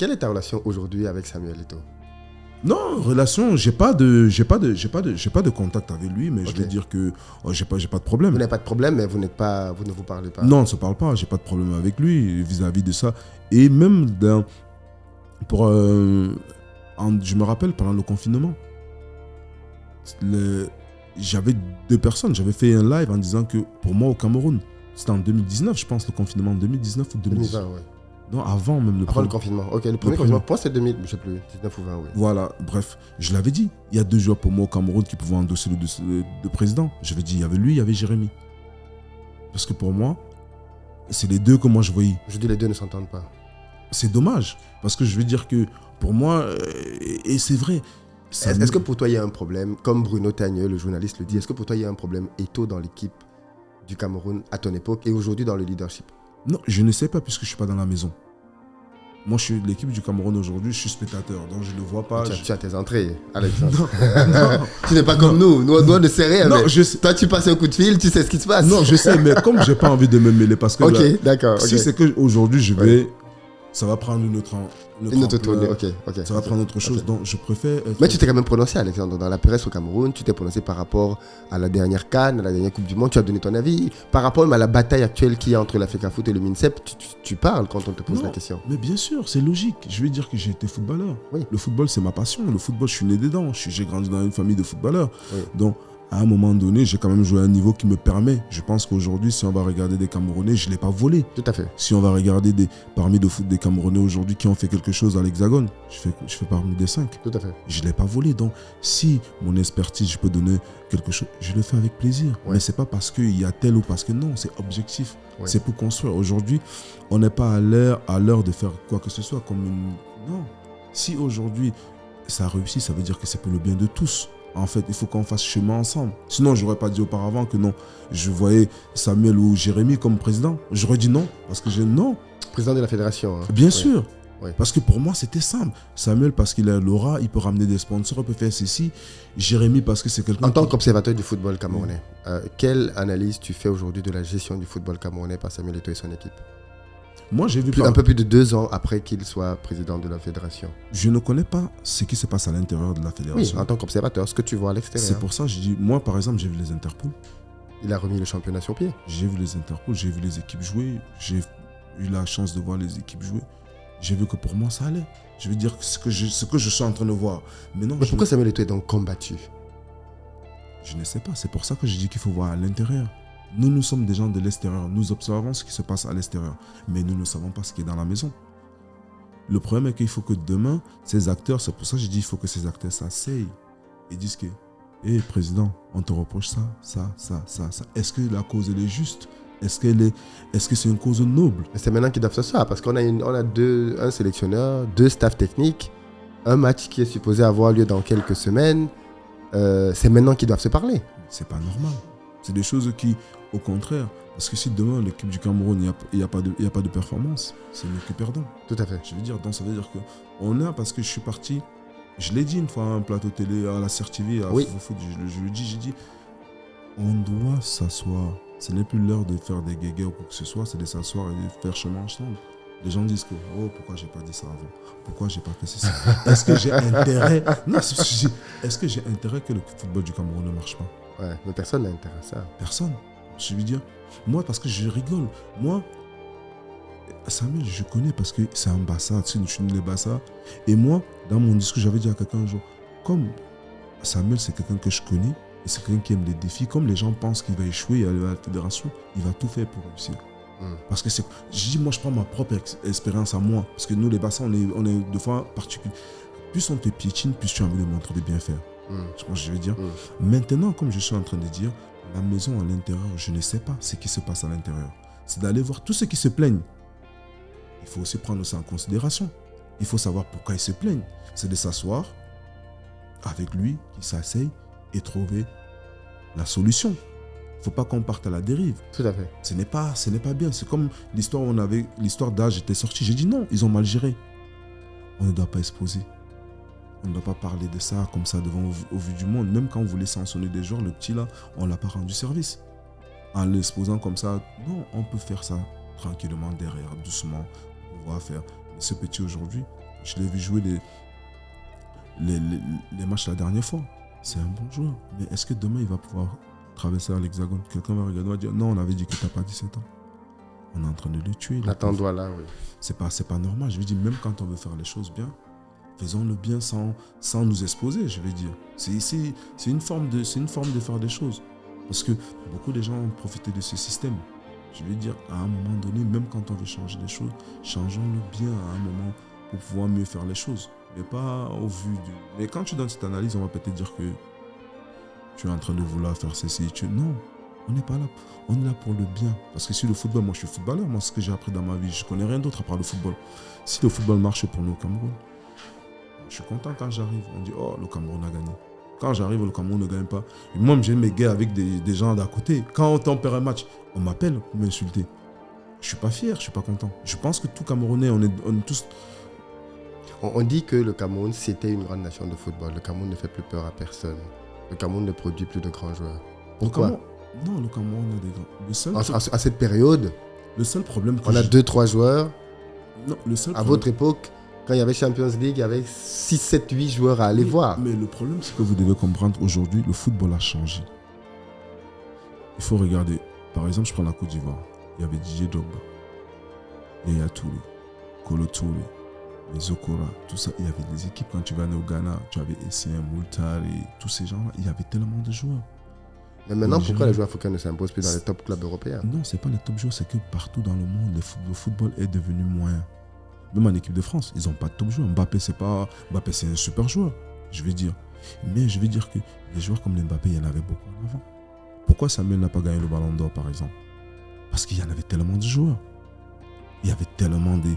Quelle est ta relation aujourd'hui avec Samuel Eto'o? Non, relation, j'ai pas de contact avec lui, mais je veux dire que j'ai pas de problème. Vous n'avez pas de problème, mais vous ne vous parlez pas. Non, on ne se parle pas, j'ai pas de problème avec lui vis-à-vis de ça. Et même je me rappelle pendant le confinement, j'avais 2 personnes, j'avais fait un live en disant que pour moi au Cameroun, c'était en 2019, je pense, le confinement en 2019 ou 2020. 2020, oui. Non, avant même le Avant le confinement. Ok, le premier confinement, pour moi, c'est 2000, je sais plus, 19 ou 20, oui. Voilà, bref, je l'avais dit. Il y a 2 joueurs pour moi au Cameroun qui pouvaient endosser le dossier de président. J'avais dit, il y avait lui, il y avait Jérémy. Parce que pour moi, c'est les 2 que moi je voyais. Je dis les 2 ne s'entendent pas. C'est dommage, parce que je veux dire que pour moi, et c'est vrai. Est-ce que pour toi, il y a un problème, comme Bruno Tagneux, le journaliste, le dit, est-ce que pour toi, il y a un problème Eto'o dans l'équipe du Cameroun à ton époque et aujourd'hui dans le leadership? Non, je ne sais pas puisque je ne suis pas dans la maison. Moi, je suis de l'équipe du Cameroun aujourd'hui, je suis spectateur, donc je ne le vois pas. Tu as tes entrées, Alexandre. Non. Tu n'es pas comme nous. Nous, on ne sait rien. Non, toi, tu passes un coup de fil, tu sais ce qui se passe. Non, je sais, mais comme je n'ai pas envie de me mêler, parce que ok, d'accord. Si c'est qu'aujourd'hui, je vais... Ça va prendre une autre tournée, ok. Ça va prendre autre chose, donc je préfère... Mais tu t'es quand même prononcé, Alexandre, dans la presse au Cameroun, tu t'es prononcé par rapport à la dernière CAN, à la dernière Coupe du Monde, tu as donné ton avis. Par rapport même à la bataille actuelle qu'il y a entre la FECAFOOT et le MINSEP, tu parles quand on te pose la question. Mais bien sûr, c'est logique. Je vais dire que j'ai été footballeur. Oui. Le football, c'est ma passion. Le football, je suis né dedans. J'ai grandi dans une famille de footballeurs. Oui. Donc, à un moment donné, j'ai quand même joué à un niveau qui me permet. Je pense qu'aujourd'hui, si on va regarder des Camerounais, je ne l'ai pas volé. Tout à fait. Si on va regarder parmi des Camerounais aujourd'hui qui ont fait quelque chose à l'Hexagone, je fais parmi des 5. Tout à fait. Je ne l'ai pas volé. Donc, si mon expertise, je peux donner quelque chose, je le fais avec plaisir. Ouais. Mais ce n'est pas parce qu'il y a tel ou parce que non, c'est objectif. Ouais. C'est pour construire. Aujourd'hui, on n'est pas à l'heure de faire quoi que ce soit comme une... Non. Si aujourd'hui, ça réussit, ça veut dire que c'est pour le bien de tous. En fait, il faut qu'on fasse chemin ensemble. Sinon, je n'aurais pas dit auparavant que non. Je voyais Samuel ou Jérémy comme président. J'aurais dit non, parce que non. Président de la fédération. Hein. Bien sûr. Oui. Parce que pour moi, c'était simple. Samuel, parce qu'il a l'aura, il peut ramener des sponsors, il peut faire ceci. Jérémy, parce que c'est quelqu'un... En tant qu'observateur du football camerounais, quelle analyse tu fais aujourd'hui de la gestion du football camerounais par Samuel Eto'o et son équipe? Moi, j'ai vu un peu plus de 2 ans après qu'il soit président de la fédération. Je ne connais pas ce qui se passe à l'intérieur de la fédération. Oui, en tant qu'observateur, ce que tu vois à l'extérieur. C'est pour ça que je dis, moi par exemple, j'ai vu les Interpol. Il a remis le championnat sur pied. J'ai vu les Interpol, j'ai vu les équipes jouer, j'ai eu la chance de voir les équipes jouer. J'ai vu que pour moi, ça allait. Je veux dire ce que je suis en train de voir. Mais pourquoi Samuel Eto'o est donc combattu? Je ne sais pas, c'est pour ça que je dis qu'il faut voir à l'intérieur. Nous sommes des gens de l'extérieur. Nous observons ce qui se passe à l'extérieur. Mais nous ne savons pas ce qui est dans la maison. Le problème est qu'il faut que demain, ces acteurs, c'est pour ça que je dis qu'il faut que ces acteurs s'asseyent et disent que, hé, président, on te reproche ça. Est-ce que la cause, elle est juste? Est-ce que c'est une cause noble? C'est maintenant qu'ils doivent s'asseoir parce qu'on a un sélectionneur, 2 staffs techniques, un match qui est supposé avoir lieu dans quelques semaines. C'est maintenant qu'ils doivent se parler. C'est pas normal. C'est des choses qui, au contraire, parce que si demain l'équipe du Cameroun, il n'y a pas de performance, c'est nous qui perdons. Tout à fait. Je veux dire, donc ça veut dire qu'on a, parce que je suis parti, je l'ai dit une fois à un plateau télé, à la CRTV, à Foot, je le dis, j'ai dit, on doit s'asseoir. Ce n'est plus l'heure de faire des guéguerres ou quoi que ce soit, c'est de s'asseoir et de faire chemin ensemble. Les gens disent que, pourquoi j'ai pas dit ça avant? Pourquoi j'ai pas fait ceci? Est-ce que j'ai intérêt? Non, c'est ce que je dis. Est-ce que j'ai intérêt que le football du Cameroun ne marche pas? Ouais, mais personne n'a intérêt à ça. Personne. Je veux dire, moi, parce que je rigole. Moi, Samuel, je connais parce que c'est un Bassa, tu sais, les Bassa. Et moi, dans mon discours, j'avais dit à quelqu'un un jour, comme Samuel, c'est quelqu'un que je connais, et c'est quelqu'un qui aime les défis, comme les gens pensent qu'il va échouer à la fédération, il va tout faire pour réussir. Parce que je dis, moi, je prends ma propre expérience à moi. Parce que nous, les Bassins, on est de fois particuliers. Plus on te piétine, plus tu as envie de montrer de bien faire. Je pense que je veux dire. Maintenant, comme je suis en train de dire, la maison à l'intérieur, je ne sais pas ce qui se passe à l'intérieur. C'est d'aller voir tous ceux qui se plaignent. Il faut aussi prendre ça en considération. Il faut savoir pourquoi ils se plaignent. C'est de s'asseoir avec lui, qui s'asseye et trouver la solution. Il ne faut pas qu'on parte à la dérive. Tout à fait. Ce n'est pas bien. C'est comme l'histoire d'âge était sortie. J'ai dit non, ils ont mal géré. On ne doit pas exposer. On ne doit pas parler de ça comme ça devant au vu du monde. Même quand on voulait sanctionner des joueurs, le petit là, on ne l'a pas rendu service. En l'exposant comme ça, non, on peut faire ça tranquillement derrière, doucement, pouvoir faire. Mais ce petit aujourd'hui, je l'ai vu jouer les matchs la dernière fois. C'est un bon joueur. Mais est-ce que demain, il va pouvoir traverser à l'Hexagone? Quelqu'un va regarder et va dire non, on avait dit que tu n'as pas 17 ans. On est en train de le tuer. Attends-toi là, oui. C'est pas normal. Je veux dire, même quand on veut faire les choses bien, faisons-le bien sans nous exposer, je veux dire. C'est une forme de faire des choses. Parce que beaucoup de gens ont profité de ce système. Je veux dire, à un moment donné, même quand on veut changer les choses, changeons-le bien à un moment pour pouvoir mieux faire les choses. Mais pas au vu du... Mais quand tu donnes cette analyse, on va peut-être dire que tu es en train de vouloir faire ceci. Non, on n'est pas là. On est là pour le bien. Parce que si le football, moi je suis footballeur, moi ce que j'ai appris dans ma vie, je ne connais rien d'autre à part le football. Si le football marche pour nous au Cameroun, je suis content quand j'arrive. On dit, oh, le Cameroun a gagné. Quand j'arrive, le Cameroun ne gagne pas. Et moi, j'ai mes guerres avec des gens d'à côté. Quand on perd un match, on m'appelle pour m'insulter. Je ne suis pas fier, je ne suis pas content. Je pense que tout Camerounais, on est tous... On dit que le Cameroun, c'était une grande nation de football. Le Cameroun ne fait plus peur à personne. Le Cameroun ne produit plus de grands joueurs. Pourquoi? Non, le Cameroun a des grands... Le seul à cette période, le seul problème on a 2-3 joueurs. Non, le seul à votre époque, quand il y avait Champions League, il y avait 6, 7, 8 joueurs à aller voir. Mais le problème, c'est que vous devez comprendre, aujourd'hui, le football a changé. Il faut regarder. Par exemple, je prends la Côte d'Ivoire. Il y avait Didier Drogba, Yaya Touré, Kolo Touré, les Okora, tout ça. Il y avait des équipes. Quand tu vas aller au Ghana, tu avais Essien, Moultar et tous ces gens-là. Il y avait tellement de joueurs. Mais maintenant, pourquoi les joueurs africains ne s'imposent plus dans les top clubs européens? Non, ce n'est pas les top joueurs, c'est que partout dans le monde, le football est devenu moyen. Même en équipe de France, ils n'ont pas de top joueurs. Mbappé, c'est un super joueur, je vais dire. Mais je vais dire que les joueurs comme Mbappé, il y en avait beaucoup en avant. Pourquoi Samuel n'a pas gagné le Ballon d'Or, par exemple? Parce qu'il y en avait tellement de joueurs. Il y avait tellement de...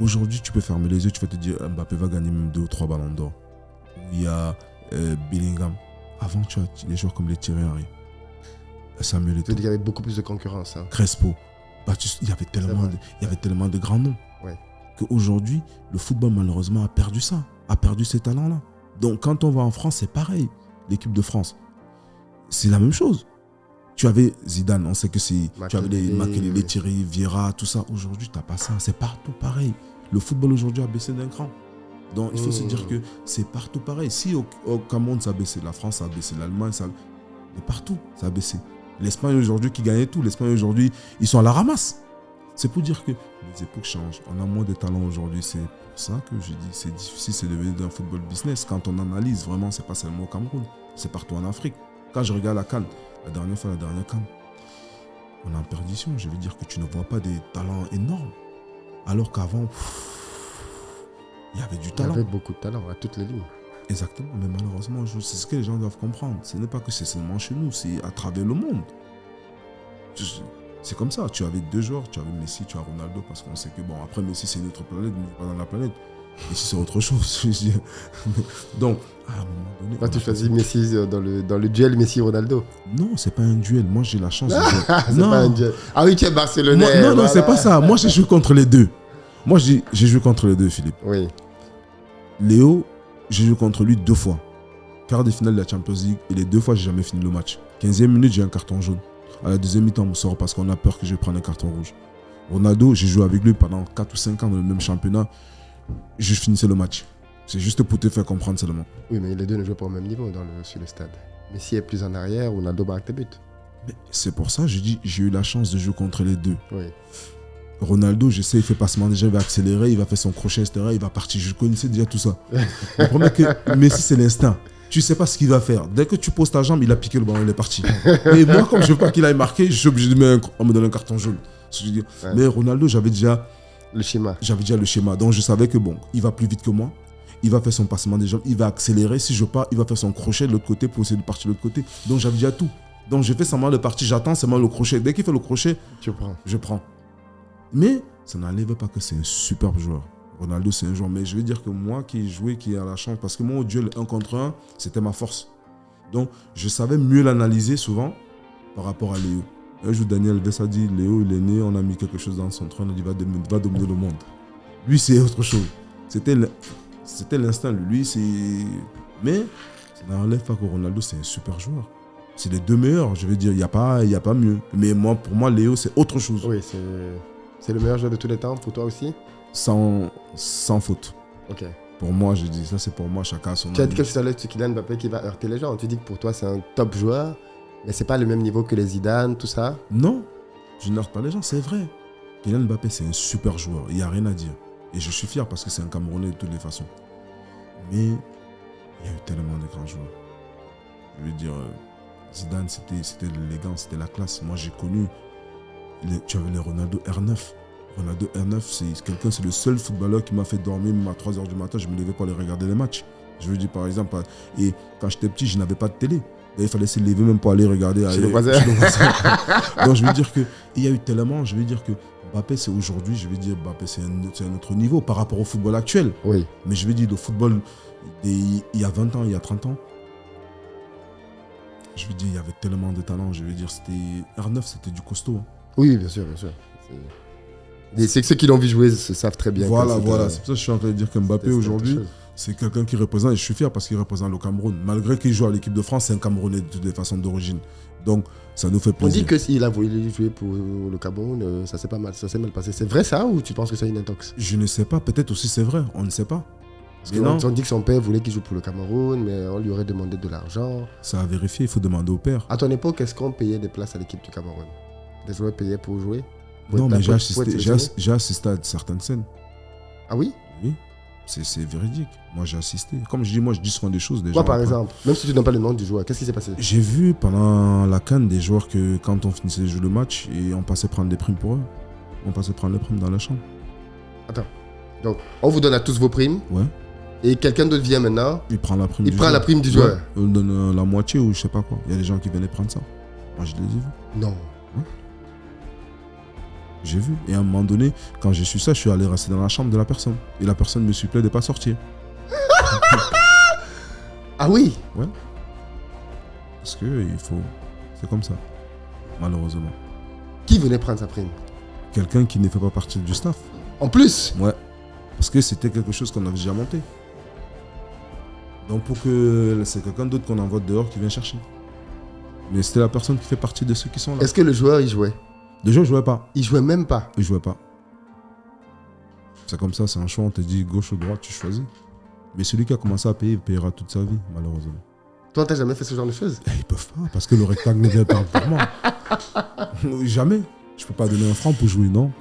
Aujourd'hui, tu peux fermer les yeux, tu vas te dire Mbappé va gagner même 2 ou 3 Ballons d'Or. Il y a Bellingham. Avant, tu as des joueurs comme les Thierry Henry, Samuel Eto'o. Il y avait beaucoup plus de concurrence. Hein. Crespo. Il y avait tellement de grands noms. Ouais. Qu'aujourd'hui, le football, malheureusement, a perdu ça. A perdu ces talents-là. Donc, quand on va en France, c'est pareil. L'équipe de France, c'est la même chose. Tu avais Zidane, on sait que c'est... Tu avais les Makelele, Thierry, Vieira, tout ça. Aujourd'hui, tu n'as pas ça. C'est partout pareil. Le football, aujourd'hui, a baissé d'un cran. Donc, il faut se dire que c'est partout pareil. Si au Cameroun, ça a baissé, la France, ça a baissé, l'Allemagne, ça a... Mais partout, ça a baissé. L'Espagne, aujourd'hui, qui gagnait tout. L'Espagne, aujourd'hui, ils sont à la ramasse. C'est pour dire que les époques changent. On a moins de talents aujourd'hui. C'est pour ça que je dis c'est difficile, c'est devenu un football business. Quand on analyse, vraiment, c'est pas seulement au Cameroun. C'est partout en Afrique. Quand je regarde la CAN, la dernière CAN, on est en perdition. Je veux dire que tu ne vois pas des talents énormes. Alors qu'avant, il y avait du talent. Il y avait beaucoup de talent à toutes les lignes. Exactement, mais malheureusement, c'est ce que les gens doivent comprendre. Ce n'est pas que c'est seulement chez nous, c'est à travers le monde. C'est comme ça, tu avais 2 joueurs, tu avais Messi, tu as Ronaldo, parce qu'on sait que, bon, après Messi, c'est une autre planète, mais pas dans la planète. Messi, c'est autre chose. Donc, à un moment donné... Toi, tu choisis Messi dans le duel Messi-Ronaldo? Non, c'est pas un duel. Moi, j'ai la chance de... c'est pas un duel. Ah oui, tu es Barcelonais. Non, c'est pas ça. Moi, j'ai joué contre les deux. Moi, j'ai joué contre les deux, Philippe. Oui. Léo, j'ai joué contre lui 2 fois. Quart de finale de la Champions League, et les 2 fois, j'ai jamais fini le match. 15e minute, j'ai un carton jaune. À la deuxième mi-temps, on me sort parce qu'on a peur que je prenne un carton rouge. Ronaldo, j'ai joué avec lui pendant 4 ou 5 ans dans le même championnat. Je finissais le match. C'est juste pour te faire comprendre seulement. Oui, mais les deux ne jouent pas au même niveau sur le stade. Messi est plus en arrière, Ronaldo marque tes buts. C'est pour ça que je dis j'ai eu la chance de jouer contre les deux. Oui. Ronaldo, je sais, il fait passement déjà, il va accélérer, il va faire son crochet, etc. Il va partir. Je connaissais déjà tout ça. Le problème est que Messi, c'est l'instinct. Tu ne sais pas ce qu'il va faire. Dès que tu poses ta jambe, il a piqué le ballon, il est parti. Et moi, comme je ne veux pas qu'il aille marquer, je suis obligé de me donner un carton jaune. Ouais. Mais Ronaldo, j'avais déjà le schéma. Donc je savais que bon, il va plus vite que moi. Il va faire son passement des jambes, il va accélérer. Si je pars, il va faire son crochet de l'autre côté pour essayer de partir de l'autre côté. Donc j'avais déjà tout. Donc j'ai fait seulement de partir, j'attends seulement le crochet. Dès qu'il fait le crochet, je prends. Mais ça n'enlève pas que c'est un superbe joueur. Ronaldo, c'est un joueur. Mais je vais dire que moi qui ai joué, qui a la chance, parce que moi, au duel 1 contre 1, c'était ma force. Donc, je savais mieux l'analyser souvent par rapport à Léo. Un jour, Daniel Alves a dit, Léo, il est né, on a mis quelque chose dans son trône, il va dominer le monde. Lui, c'est autre chose. C'était l'instinct. Lui, c'est... Mais ça n'enlève pas que Ronaldo, c'est un super joueur. C'est les 2 meilleurs, je veux dire, il n'y a pas mieux. Mais moi, pour moi, Léo, c'est autre chose. Oui, c'est le meilleur joueur de tous les temps, pour toi aussi? sans faute. Ok. Pour moi, je dis ça, c'est pour moi, chacun a son Tu as dit avis. quelque chose à l'heure sur Kylian Mbappé qui va heurter les gens. Tu dis que pour toi, c'est un top joueur, mais c'est pas le même niveau que les Zidane, tout ça. Non, je n'heurte pas les gens, c'est vrai. Kylian Mbappé, c'est un super joueur, il n'y a rien à dire. Et je suis fier parce que c'est un Camerounais de toutes les façons. Mais il y a eu tellement de grands joueurs. Je veux dire, Zidane, c'était l'élégance, c'était la classe. Moi, j'ai connu, tu avais les Ronaldo R9. Ronaldo R9, c'est le seul footballeur qui m'a fait dormir même à 3h du matin. Je me levais pour aller regarder les matchs. Je veux dire, par exemple, et quand j'étais petit, je n'avais pas de télé. Il fallait se lever même pour aller regarder. Chez le voisin. Donc, je veux dire qu'il y a eu tellement, je veux dire que Mbappé, c'est aujourd'hui, je veux dire, Mbappé, c'est un autre niveau par rapport au football actuel. Oui. Mais je veux dire, le football, il y a 20 ans, il y a 30 ans, je veux dire, il y avait tellement de talent. Je veux dire, R9, c'était du costaud. Hein. Oui, bien sûr, bien sûr. C'est que ceux qui l'ont vu jouer se savent très bien. Voilà. C'est pour ça que je suis en train de dire que Mbappé, aujourd'hui, c'est quelqu'un qui représente, et je suis fier parce qu'il représente le Cameroun. Malgré qu'il joue à l'équipe de France, c'est un Camerounais de toutes les façons d'origine. Donc, ça nous fait plaisir. On dit que s'il a voulu jouer pour le Cameroun, ça s'est mal passé. C'est vrai ça ou tu penses que c'est une intox? Je ne sais pas, peut-être aussi c'est vrai, on ne sait pas. Parce on dit que son père voulait qu'il joue pour le Cameroun, mais on lui aurait demandé de l'argent. Ça a vérifié, il faut demander au père. À ton époque, est-ce qu'on payait des places à l'équipe du Cameroun? Des joueurs payaient pour jouer? Non, mais j'ai assisté à certaines scènes. Ah oui? Oui, c'est véridique. Moi, j'ai assisté. Comme je dis souvent des choses. Quoi, par exemple? Même si tu n'as pas le nom du joueur, qu'est-ce qui s'est passé? J'ai vu pendant la CAN des joueurs que quand on finissait de jouer le match, et on passait prendre des primes pour eux. On passait prendre les primes dans la chambre. Attends. Donc, on vous donne à tous vos primes. Ouais. Et quelqu'un d'autre vient maintenant. Il prend la prime du joueur. La prime du joueur. Ouais. On donne la moitié ou je sais pas quoi. Il y a des gens qui venaient prendre ça. Moi, je les ai vus. Non. Ouais. J'ai vu. Et à un moment donné, quand j'ai su ça, je suis allé rester dans la chambre de la personne. Et la personne me supplée de ne pas sortir. Ah oui? Ouais. Parce que il faut. C'est comme ça. Malheureusement. Qui venait prendre sa prime? Quelqu'un qui ne fait pas partie du staff. En plus? Ouais. Parce que c'était quelque chose qu'on avait déjà monté. Donc pour que c'est quelqu'un d'autre qu'on envoie dehors qui vient chercher. Mais c'était la personne qui fait partie de ceux qui sont là. Est-ce que le joueur, il jouait? Le joueur, il jouait pas. Il jouait même pas? Il jouait pas. C'est comme ça, c'est un choix, on te dit gauche ou droite, tu choisis. Mais celui qui a commencé à payer, il payera toute sa vie, malheureusement. Toi, t'as jamais fait ce genre de choses? Ils peuvent pas, parce que le rectangle ne vient pas pour moi. Jamais. Je peux pas donner un franc pour jouer, non.